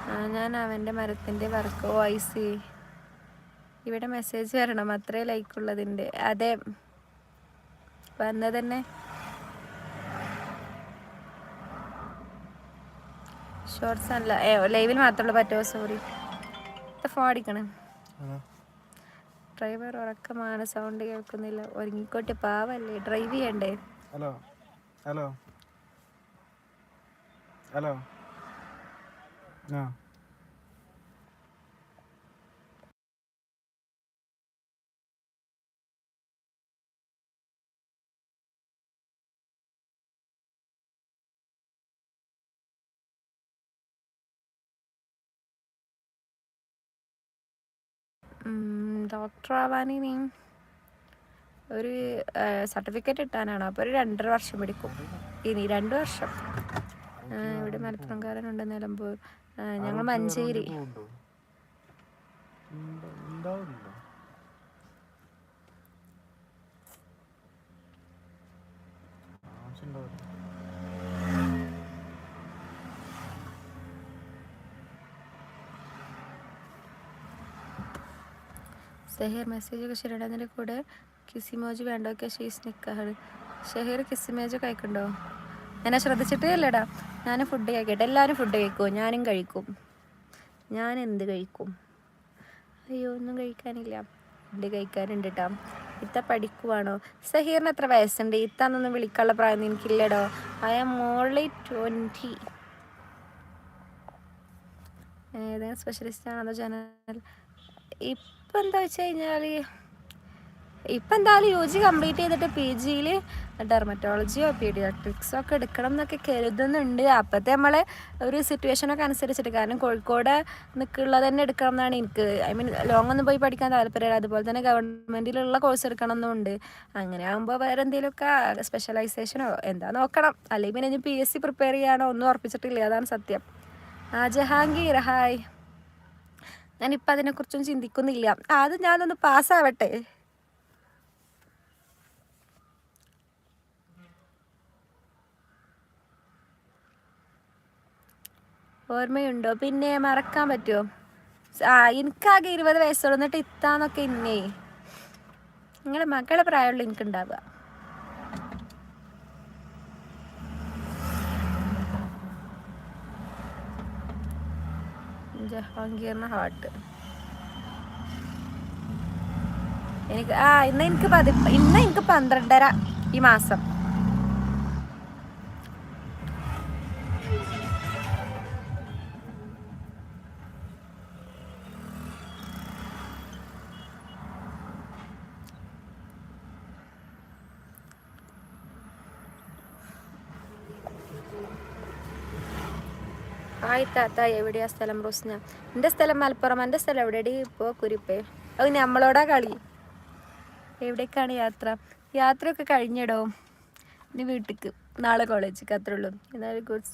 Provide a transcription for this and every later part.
ഞാൻ അവൻ്റെ മരത്തിൻ്റെ വർക്ക് വോയിസ് ഇവിടെ മെസ്സേജ് വരണം, അത്രേ ലൈക്കുള്ളതിൻ്റെ. അതെ, വന്നത് തന്നെ. ഷോർട്സ് അല്ല, ലൈവിൽ മാത്രമേ പറ്റുമോ? സോറി, ഫോൺ അടിക്കണേ. ഡ്രൈവർ ഉറക്കമാണ്, സൗണ്ട് കേൾക്കുന്നില്ല. ഒരുങ്ങിക്കോട്ടെ, പാവല്ലേ, ഡ്രൈവ് ചെയ്യണ്ടേ? ഹലോ ഹലോ ഹലോ ആ ഡോക്ടർ ആവാൻ ഇനി ഒരു സർട്ടിഫിക്കറ്റ് കിട്ടാനാണ്. അപ്പോൾ ഒരു 2.5 വർഷം പിടിക്കും. ഇനി 2 വർഷം. ഇവിടെ മലപ്പുറംകാരനുണ്ട്, നിലമ്പൂർ. ഞങ്ങൾ മഞ്ചേരി. ഷഹീർ മെസ്സേജൊക്കെ ശരിയാണതിൻ്റെ കൂടെ കിസിമോജ് വേണ്ടൊക്കെ ഷീസ് നിൽക്കാറ്. ഷഹീർ കിസിമേജ് കഴിക്കണ്ടോ? എന്നെ ശ്രദ്ധിച്ചിട്ടേ അല്ലടാ. ഞാൻ ഫുഡ് കഴിക്കട്ടെ. എല്ലാവരും ഫുഡ് കഴിക്കുമോ? ഞാനും കഴിക്കും. ഞാൻ എന്ത് കഴിക്കും? അയ്യോ, ഒന്നും കഴിക്കാനില്ല. ഫുഡ് കഴിക്കാനുണ്ട് കേട്ടോ. ഇത്ത പഠിക്കുവാണോ? ഷഹീറിന് എത്ര വയസ്സുണ്ട്? ഇത്താന്നൊന്നും വിളിക്കാനുള്ള പ്രായം എനിക്കില്ലടോ. മോളി 20. ഏതെങ്കിലും സ്പെഷ്യലിസ്റ്റ് ആണോ ജനറൽ? ഇപ്പം എന്താ വെച്ച് കഴിഞ്ഞാൽ ഇപ്പം എന്തായാലും UG കംപ്ലീറ്റ് ചെയ്തിട്ട് PG ഡെർമറ്റോളജിയോ പീഡിയാട്രിക്സോ ഒക്കെ എടുക്കണം എന്നൊക്കെ കരുതുന്നുണ്ട്. അപ്പോഴത്തെ നമ്മളെ ഒരു സിറ്റുവേഷനൊക്കെ അനുസരിച്ചിട്ട്. കാരണം കോഴിക്കോട് നിൽക്കുള്ളത് തന്നെ എടുക്കണം എന്നാണ് എനിക്ക്. ലോങ് ഒന്നും പോയി പഠിക്കാൻ താല്പര്യമില്ല. അതുപോലെ തന്നെ ഗവൺമെൻറ്റിലുള്ള കോഴ്സ് എടുക്കണം എന്നുണ്ട്. അങ്ങനെ ആകുമ്പോൾ വേറെ എന്തെങ്കിലുമൊക്കെ സ്പെഷ്യലൈസേഷനോ എന്താ നോക്കണം. അല്ലെങ്കിൽ പിന്നെ PSC പ്രിപ്പയർ ചെയ്യാനോ ഒന്നും ഉറപ്പിച്ചിട്ടില്ല. അതാണ് സത്യം. ജഹാംഗീർ ഹായ്. ഞാനിപ്പോൾ അതിനെക്കുറിച്ചൊന്നും ചിന്തിക്കുന്നില്ല. അത് ഞാനൊന്ന് പാസ്സാവട്ടെ. ഓർമ്മയുണ്ടോ? പിന്നെ മറക്കാൻ പറ്റുമോ? എനിക്കാകെ 20 വയസ്സുള്ളൂ. എന്നിട്ട് ഇത്താന്നൊക്കെ ഇന്നേ നിങ്ങളുടെ മക്കളെ പ്രായമുള്ള എനിക്കുണ്ടാവുക. ജഹാംഗീറിന് ഹാർട്ട്. എനിക്ക് ഇന്ന് എനിക്ക് 12.5 ഈ മാസം. താത്ത എവിടെയാ സ്ഥലം? റോസ്ന. എൻ്റെ സ്ഥലം മലപ്പുറം. എൻ്റെ സ്ഥലം എവിടെയാടി? ഇപ്പോൾ കുരിപ്പേ. അത് നമ്മളോടാ കളി. എവിടേക്കാണ് യാത്ര? യാത്രയൊക്കെ കഴിഞ്ഞിടോ. ഇനി വീട്ടിലേക്ക്. നാളെ കോളേജിലേക്ക്. അത്രേ ഉള്ളൂ. എന്നാലും ഗുഡ്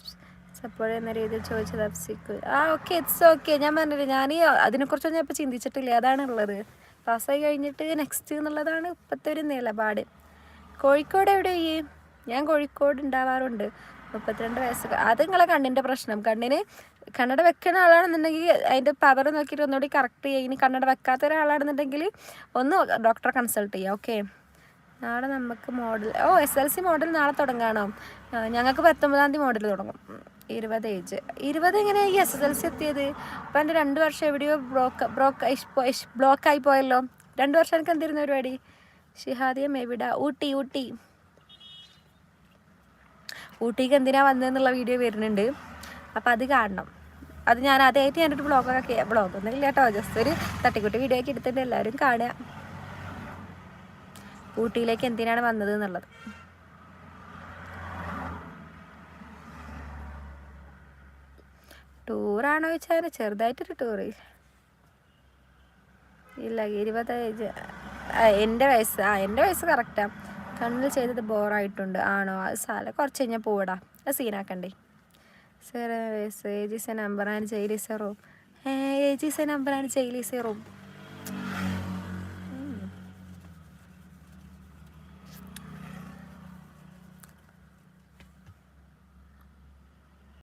സപ്പോർട്ട് എന്ന രീതിയിൽ ചോദിച്ചത് അപ്സിക്ക്. Okay, it's okay. ഞാൻ പറഞ്ഞില്ല, ഞാൻ അതിനെക്കുറിച്ചൊന്നും ഞാൻ ഇപ്പോൾ ചിന്തിച്ചിട്ടില്ല. അതാണുള്ളത്. പാസ്സായി കഴിഞ്ഞിട്ട് നെക്സ്റ്റ് എന്നുള്ളതാണ് ഇപ്പോഴത്തെ ഒരു നിലപാട്. കോഴിക്കോട് എവിടെ? ഞാൻ കോഴിക്കോട് ഉണ്ടാവാറുണ്ട്. 32 വയസ്സ്. അത് നിങ്ങളെ കണ്ണിൻ്റെ പ്രശ്നം. കണ്ണട വെക്കുന്ന ആളാണെന്നുണ്ടെങ്കിൽ അതിൻ്റെ പവർ നോക്കിയിട്ട് ഒന്നുകൂടി കറക്റ്റ് ചെയ്യുക. ഇനി കണ്ണട വെക്കാത്ത ഒരാളാണെന്നുണ്ടെങ്കിൽ ഒന്ന് ഡോക്ടറെ കൺസൾട്ട് ചെയ്യുക. ഓക്കെ. നാളെ നമുക്ക് മോഡൽ SLC മോഡൽ നാളെ തുടങ്ങാണോ? ഞങ്ങൾക്ക് 19-ാം തീയതി മോഡൽ തുടങ്ങും. 20 ഏജ്. 20 എങ്ങനെയാണ് ഈ SSLC എത്തിയത്? അപ്പം എൻ്റെ 2 വർഷം എവിടെയോ ബ്ലോക്കായി പോയല്ലോ. 2 വർഷം എനിക്ക് എന്തിരുന്ന പരിപാടി? ഷിഹാദിയം എവിടെ? ഊട്ടിക്ക് എന്തിനാ വന്നതെന്നുള്ള വീഡിയോ വരുന്നുണ്ട്. അപ്പം അത് കാണണം. അത് ഞാൻ ആദ്യമായിട്ട് ഞാനൊരു ബ്ലോഗൊന്നും ഇല്ല കേട്ടോ. ജസ്റ്റ് ഒരു തട്ടിക്കുട്ടി വീഡിയോ ഒക്കെ എടുത്തിട്ട് എല്ലാവരും കാണുക. ഊട്ടിയിലേക്ക് എന്തിനാണ് വന്നത് എന്നുള്ളത്. ടൂറാണോ ചോദിച്ചാൽ ചെറുതായിട്ടൊരു ടൂറ്. ഇല്ല, 20 ഏജ്. എൻ്റെ വയസ്സ് കറക്റ്റാണ്. കണ്ണിൽ ചെയ്തത് ബോറായിട്ടുണ്ട്. ആണോ? അത് കുറച്ച് കഴിഞ്ഞാൽ പോടാ. അത് സീനാക്കണ്ടേ. സർ ഏജീസ നമ്പറാണ് ജയിലി സെറൂം. ഏജീസ നമ്പറാണ് ജയിലി സെറൂം.